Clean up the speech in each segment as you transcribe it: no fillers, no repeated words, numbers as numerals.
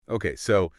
Okay, so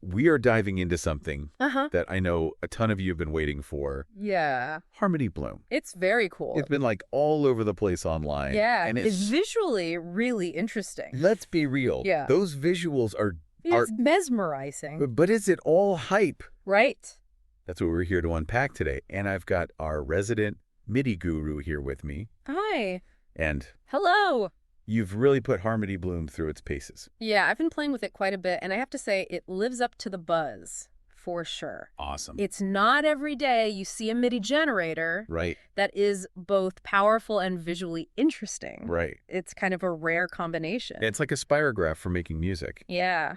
we are diving into something Uh-huh. that I know a ton of you have been waiting for. Yeah. Harmony Bloom. It's very cool. It's been like all over the place online. Yeah. And It's it's, visually really interesting. let's be real. Yeah. Those visuals are, It's mesmerizing. but is it all hype? Right. That's what we're here to unpack today. And I've got our resident MIDI guru here with me. Hi. And Hello. you've really put Harmony Bloom through its paces. Yeah, I've been playing with it quite a bit, and I have to say it lives up to the buzz, for sure. Awesome. It's not every day you see a MIDI generator Right. that is both powerful and visually interesting. Right. It's kind of a rare combination. It's like a spirograph for making music. Yeah.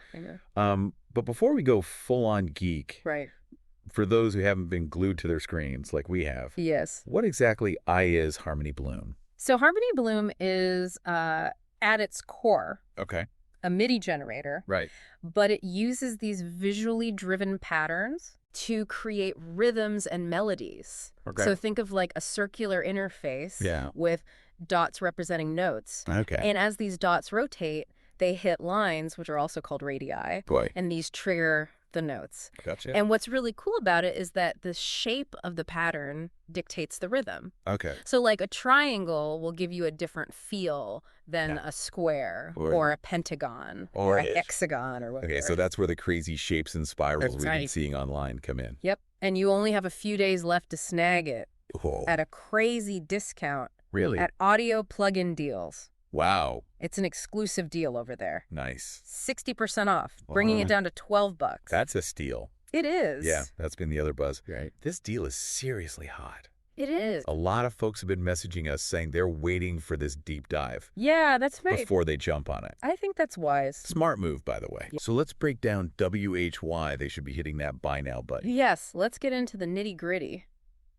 But before we go full-on geek, Right. for those who haven't been glued to their screens like we have, Yes. what exactly is Harmony Bloom? So Harmony Bloom is, at its core, Okay. a MIDI generator, Right. but it uses these visually driven patterns to create rhythms and melodies. Okay. So think of like a circular interface Yeah. with dots representing notes. Okay. And as these dots rotate, they hit lines, which are also called radii, Boy. and these trigger the notes. Gotcha. And what's really cool about it is that the shape of the pattern dictates the rhythm. Okay. So like a triangle will give you a different feel than a square or a pentagon or a hexagon or whatever. Okay, so that's where the crazy shapes and spirals we've been right. seeing online come in. Yep. And you only have a few days left to snag it Oh, at a crazy discount really? at Audio Plugin Deals. Wow. It's an exclusive deal over there. Nice. 60% off, bringing it down to $12. That's a steal. It is. Yeah, that's been the other buzz. Right. This deal is seriously hot. It is. A lot of folks have been messaging us saying they're waiting for this deep dive Yeah, that's right. before they jump on it. I think that's wise. Smart move, by the way. Yeah. So let's break down WHY. They should be hitting that buy now button. Yes, let's get into the nitty-gritty.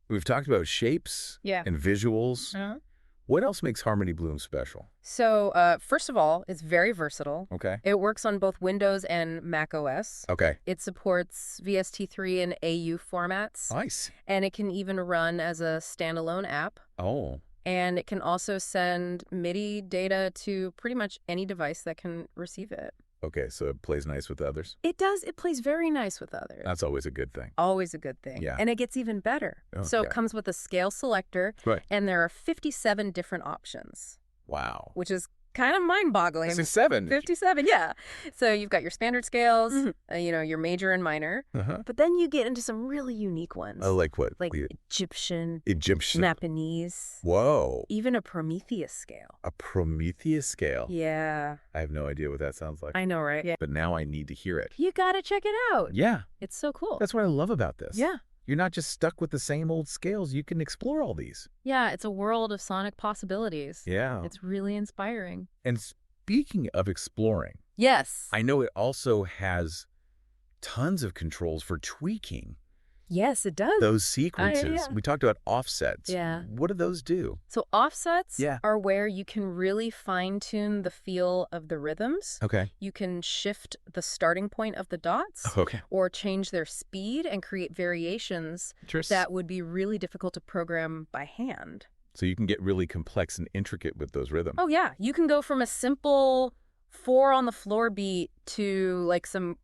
We've talked about shapes and visuals. Uh-huh. What else makes Harmony Bloom special? So, first of all, it's very versatile. Okay. It works on both Windows and macOS. Okay. It supports VST3 and AU formats. Nice. And it can even run as a standalone app. Oh. And it can also send MIDI data to pretty much any device that can receive it. Okay, so it plays nice with others? It does. It plays very nice with others. That's always a good thing. Always a good thing. Yeah. And it gets even better. So Okay. it comes with a scale selector. Right. And there are 57 different options, Wow. which is kind of mind-boggling. 7. 57, yeah. So you've got your standard scales, your major and minor. Uh-huh. But then you get into some really unique ones. Oh, like what? Like Egyptian, Egyptian. Japanese, Whoa. even a Prometheus scale. A Prometheus scale. Yeah. I have no idea what that sounds like. I know, right? Yeah. But now I need to hear it. You gotta check it out. Yeah. It's so cool. That's what I love about this. Yeah. You're not just stuck with the same old scales. You can explore all these. Yeah, it's a world of sonic possibilities. Yeah. It's really inspiring. And speaking of exploring, Yes. I know it also has tons of controls for tweaking Yes, it does. those sequences. yeah. We talked about offsets. Yeah. What do those do? So offsets Yeah. are where you can really fine-tune the feel of the rhythms. Okay. You can shift the starting point of the dots Okay. or change their speed and create variations that would be really difficult to program by hand. So you can get really complex and intricate with those rhythms. Oh, yeah. You can go from a simple 4 on the floor beat to like some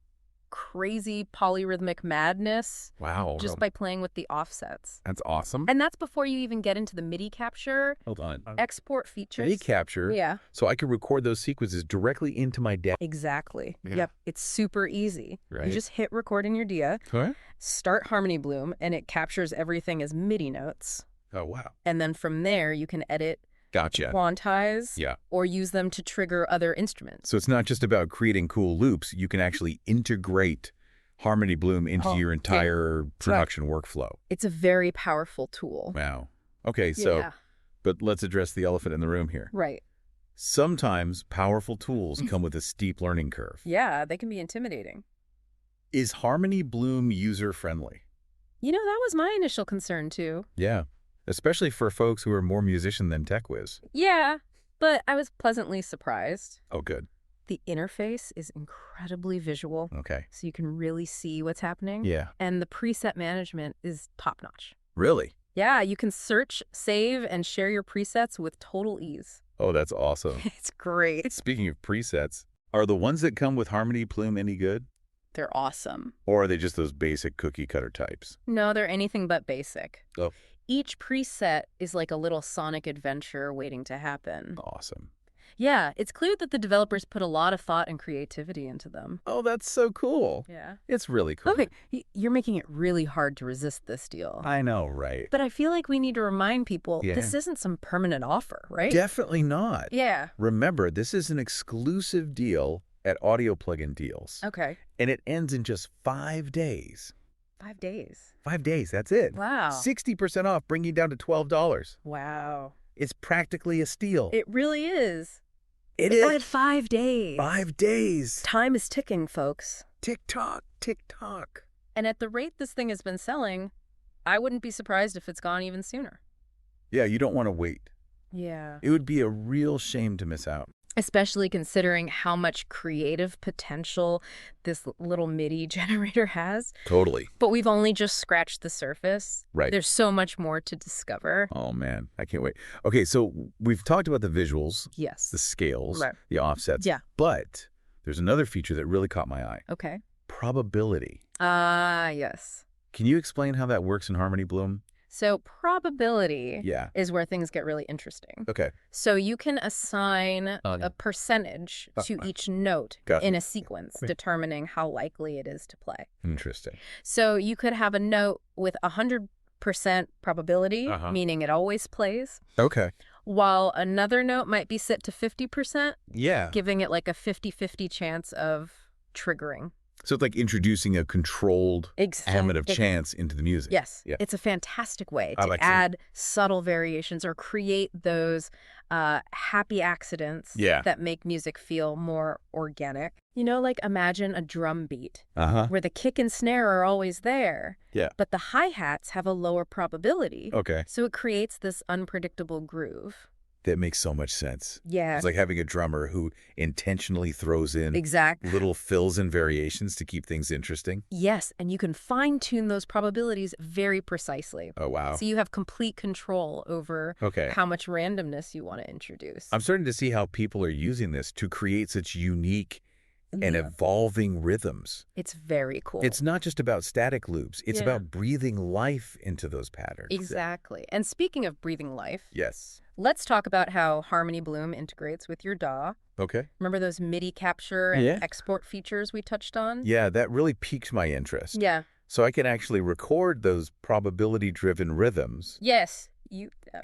crazy polyrhythmic madness Wow. just by playing with the offsets. That's awesome. And that's before you even get into the MIDI capture, Hold on. export features. MIDI capture. Yeah. So I can record those sequences directly into my DAW. Exactly. Yeah. Yep. It's super easy. Right. You just hit record in your DIA, Okay. start Harmony Bloom, and it captures everything as MIDI notes. Oh, wow. And then from there, you can edit, Gotcha. quantize, Yeah. or use them to trigger other instruments. So it's not just about creating cool loops. You can actually integrate Harmony Bloom into your entire production workflow. It's a very powerful tool. Wow. Okay, but let's address the elephant in the room here. Right. Sometimes powerful tools come with a steep learning curve. Yeah, they can be intimidating. Is Harmony Bloom user-friendly? You know, that was my initial concern, too. Yeah, especially for folks who are more musician than tech whiz. Yeah, but I was pleasantly surprised. Oh, good. The interface is incredibly visual, Okay. so you can really see what's happening. Yeah. And the preset management is top-notch. Really? Yeah, you can search, save, and share your presets with total ease. Oh, that's awesome. It's great. Speaking of presets, Are the ones that come with Harmony Plume any good? They're awesome. Or are they just those basic cookie cutter types? No, they're anything but basic. Oh. Each preset is like a little sonic adventure waiting to happen. Awesome. Yeah, it's clear that the developers put a lot of thought and creativity into them. Oh, that's so cool. Yeah. It's really cool. Okay, you're making it really hard to resist this deal. I know, right? But I feel like we need to remind people Yeah. this isn't some permanent offer, right? Definitely not. Yeah. Remember, this is an exclusive deal at Audio Plugin Deals. Okay. And it ends in just 5 days. 5 days. 5 days, that's it. Wow. 60% off, bringing you down to $12. Wow. It's practically a steal. It really is. It At is. 5 days. 5 days. Time is ticking, folks. Tick-tock, tick-tock. And at the rate this thing has been selling, I wouldn't be surprised if it's gone even sooner. Yeah, you don't want to wait. Yeah. It would be a real shame to miss out. Especially considering how much creative potential this little MIDI generator has. Totally. But we've only just scratched the surface. Right. There's so much more to discover. Oh, man. I can't wait. Okay, so we've talked about the visuals, Yes. the scales, Right. the offsets. Yeah. But there's another feature that really caught my eye. Okay. Probability. Yes. Can you explain how that works in Harmony Bloom? So probability Yeah. is where things get really interesting. Okay. So you can assign Oh, yeah. a percentage to each note Got it. in a sequence, determining how likely it is to play. Interesting. So you could have a note with 100% probability, Uh-huh. meaning it always plays, Okay. while another note might be set to 50%, Yeah. giving it like a 50-50 chance of triggering. So it's like introducing a controlled gamut of chance into the music. Yes. Yeah. It's a fantastic way I to like that. add subtle variations or create those happy accidents Yeah. that make music feel more organic. You know, like imagine a drum beat Uh-huh. where the kick and snare are always there, Yeah. but the hi-hats have a lower probability. Okay. So it creates this unpredictable groove. That makes so much sense. Yeah. It's like having a drummer who intentionally throws in Exactly. little fills and variations to keep things interesting. Yes, and you can fine-tune those probabilities very precisely. Oh, wow. So you have complete control over Okay. how much randomness you want to introduce. I'm starting to see how people are using this to create such unique and Yeah. evolving rhythms. It's very cool. It's not just about static loops. It's Yeah. about breathing life into those patterns. Exactly. And speaking of breathing life, Yes. let's talk about how Harmony Bloom integrates with your DAW. Okay. Remember those MIDI capture and Yeah. export features we touched on? Yeah, that really piqued my interest. Yeah. So I can actually record those probability-driven rhythms Yes.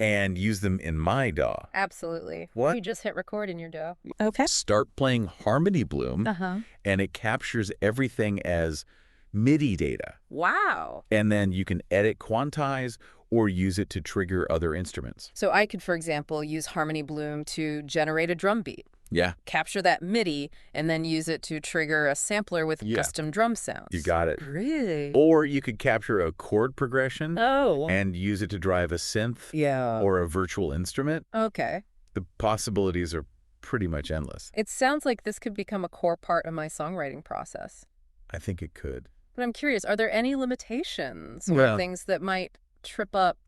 and use them in my DAW. Absolutely. What? You just hit record in your DAW. Okay. Start playing Harmony Bloom, Uh-huh. and it captures everything as MIDI data. Wow. And then you can edit, quantize, or use it to trigger other instruments. So I could, for example, use Harmony Bloom to generate a drum beat, Yeah, capture that MIDI, and then use it to trigger a sampler with Yeah. custom drum sounds. you got it. Really? Or you could capture a chord progression Oh. and use it to drive a synth Yeah. or a virtual instrument. Okay. The possibilities are pretty much endless. It sounds like this could become a core part of my songwriting process. I think it could. But I'm curious, are there any limitations or Well- things that might trip up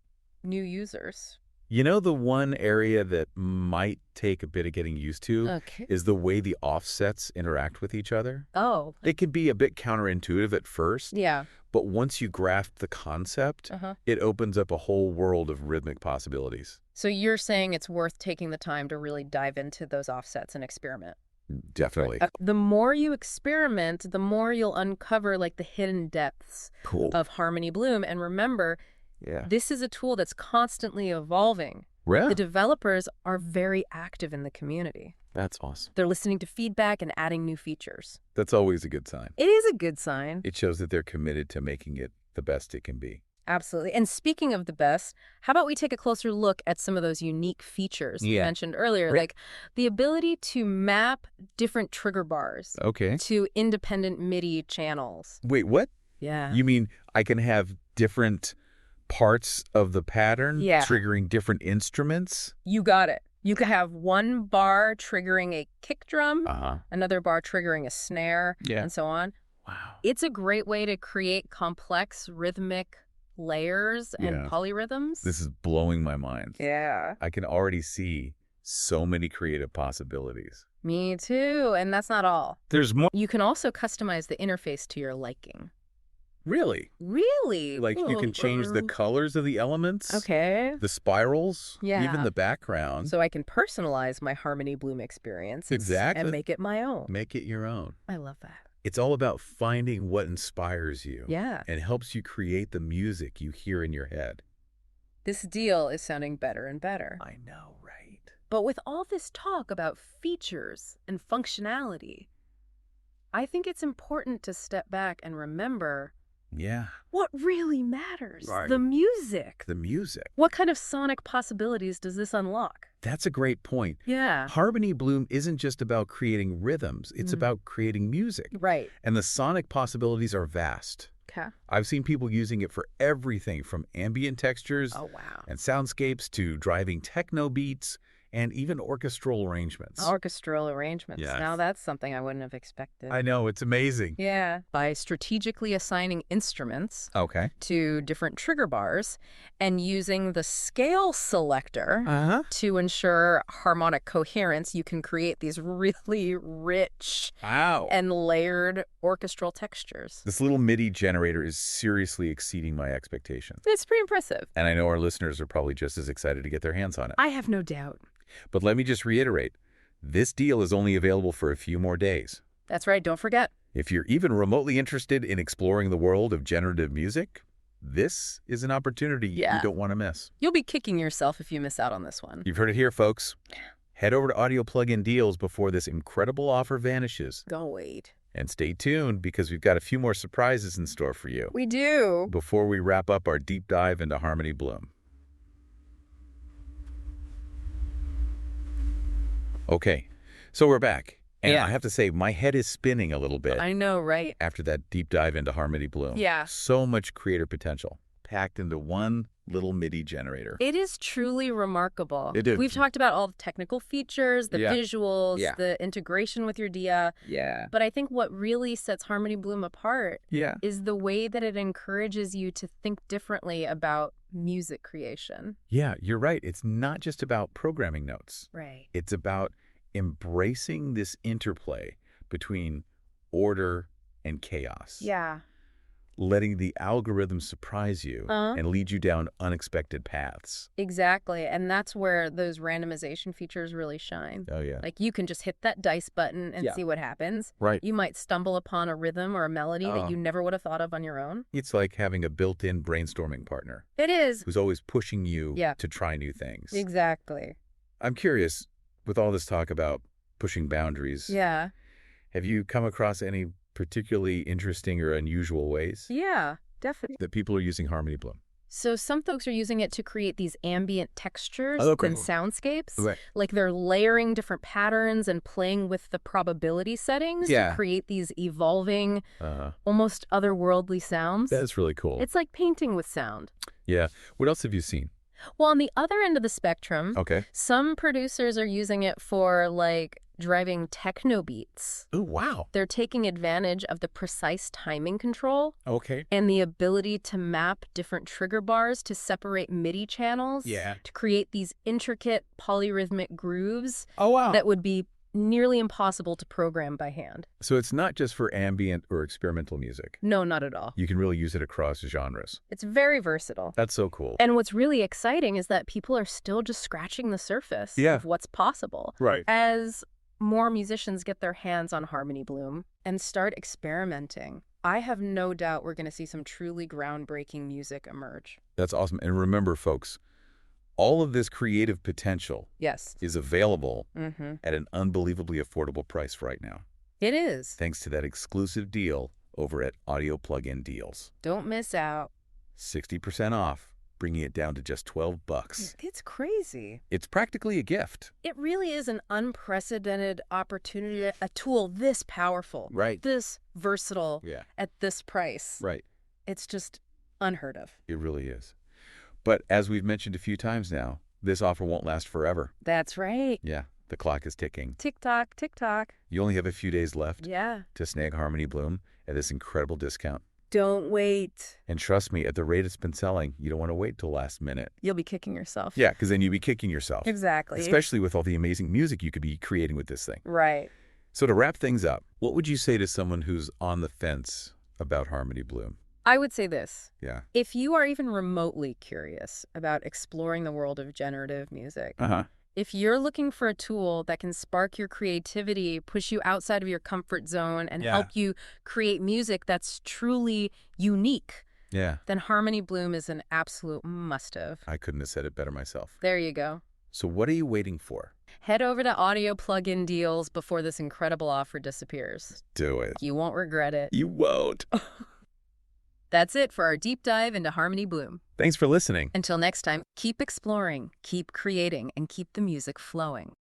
new users? You know, the one area that might take a bit of getting used to Okay. is the way the offsets interact with each other. Oh. It can be a bit counterintuitive at first, Yeah. but once you grasp the concept, Uh-huh. it opens up a whole world of rhythmic possibilities. So you're saying it's worth taking the time to really dive into those offsets and experiment? Definitely. The more you experiment, the more you'll uncover like the hidden depths Cool. of Harmony Bloom. And remember, Yeah. this is a tool that's constantly evolving. Yeah. The developers are very active in the community. That's awesome. They're listening to feedback and adding new features. That's always a good sign. It is a good sign. It shows that they're committed to making it the best it can be. Absolutely. And speaking of the best, how about we take a closer look at some of those unique features you Yeah. mentioned earlier, like the ability to map different trigger bars Okay. to independent MIDI channels. Wait, what? Yeah. You mean I can have different parts of the pattern Yeah. triggering different instruments? You got it. You could have one bar triggering a kick drum, Uh-huh. another bar triggering a snare, Yeah. and so on. Wow. It's a great way to create complex rhythmic layers and Yeah. polyrhythms. This is blowing my mind. Yeah. I can already see so many creative possibilities. Me too. And that's not all. There's more. You can also customize the interface to your liking. Really? Really? Like you can change the colors of the elements, Okay. the spirals, Yeah. even the background. So I can personalize my Harmony Bloom experience Exactly. and make it my own. Make it your own. I love that. It's all about finding what inspires you. Yeah. And helps you create the music you hear in your head. This deal is sounding better and better. I know, right? But with all this talk about features and functionality, I think it's important to step back and remember what really matters. Right. The music. The music. What kind of sonic possibilities does this unlock? That's a great point. Yeah. Harmony Bloom isn't just about creating rhythms. It's about creating music. Right. And the sonic possibilities are vast. Okay. I've seen people using it for everything from ambient textures and soundscapes to driving techno beats and even orchestral arrangements. Orchestral arrangements. Yes. Now that's something I wouldn't have expected. I know, it's amazing. Yeah. By strategically assigning instruments to different trigger bars and using the scale selector to ensure harmonic coherence, you can create these really rich and layered orchestral textures. This little MIDI generator is seriously exceeding my expectations. It's pretty impressive. And I know our listeners are probably just as excited to get their hands on it. I have no doubt. But let me just reiterate, this deal is only available for a few more days. That's right, don't forget. If you're even remotely interested in exploring the world of generative music, this is an opportunity you don't want to miss. You'll be kicking yourself if you miss out on this one. You've heard it here, folks. Head over to Audio Plug-in Deals before this incredible offer vanishes. Don't wait. And stay tuned because we've got a few more surprises in store for you. We do. Before we wrap up our deep dive into Harmony Bloom. Okay, so we're back. And I have to say, my head is spinning a little bit. I know, right? After that deep dive into Harmony Bloom. Yeah. So much creator potential packed into one little MIDI generator. It is truly remarkable. It is. We've talked about all the technical features, the visuals, the integration with your DIA. Yeah. But I think what really sets Harmony Bloom apart Yeah. is the way that it encourages you to think differently about music creation. Yeah, you're right. It's not just about programming notes. Right. It's about embracing this interplay between order and chaos. Yeah. Letting the algorithm surprise you and lead you down unexpected paths. Exactly. And that's where those randomization features really shine. Oh, yeah. Like you can just hit that dice button and see what happens. Right. You might stumble upon a rhythm or a melody that you never would have thought of on your own. It's like having a built-in brainstorming partner. It is. Who's always pushing you to try new things. Exactly. I'm curious, with all this talk about pushing boundaries, have you come across any particularly interesting or unusual ways Yeah, definitely. that people are using Harmony Bloom? So some folks are using it to create these ambient textures Oh, okay. and soundscapes. Right. Like they're layering different patterns and playing with the probability settings to create these evolving, almost otherworldly sounds. That's really cool. It's like painting with sound. Yeah. What else have you seen? Well, on the other end of the spectrum, Okay. some producers are using it for like driving techno beats. Oh, wow. They're taking advantage of the precise timing control Okay. and the ability to map different trigger bars to separate MIDI channels to create these intricate polyrhythmic grooves that would be nearly impossible to program by hand. So it's not just for ambient or experimental music. No, not at all. You can really use it across genres. It's very versatile. That's so cool. And what's really exciting is that people are still just scratching the surface of what's possible. Right. As more musicians get their hands on Harmony Bloom and start experimenting, I have no doubt we're going to see some truly groundbreaking music emerge. That's awesome. And remember, folks, all of this creative potential is available at an unbelievably affordable price right now. It is. Thanks to that exclusive deal over at Audio Plug-in Deals. Don't miss out. 60% off, bringing it down to just $12. It's crazy. It's practically a gift. It really is an unprecedented opportunity, a tool this powerful, this versatile, at this price. Right. It's just unheard of. It really is. But as we've mentioned a few times now, this offer won't last forever. That's right. Yeah, the clock is ticking. Tick-tock, tick-tock. You only have a few days left Yeah. to snag Harmony Bloom at this incredible discount. Don't wait. And trust me, at the rate it's been selling, you don't want to wait till last minute. You'll be kicking yourself. Yeah, because then you'll be kicking yourself. Exactly. Especially with all the amazing music you could be creating with this thing. Right. So to wrap things up, what would you say to someone who's on the fence about Harmony Bloom? I would say this. Yeah. If you are even remotely curious about exploring the world of generative music, if you're looking for a tool that can spark your creativity, push you outside of your comfort zone, and help you create music that's truly unique, then Harmony Bloom is an absolute must-have. I couldn't have said it better myself. There you go. So what are you waiting for? Head over to Audio Plugin Deals before this incredible offer disappears. Do it. You won't regret it. You won't. That's it for our deep dive into Harmony Bloom. Thanks for listening. Until next time, keep exploring, keep creating, and keep the music flowing.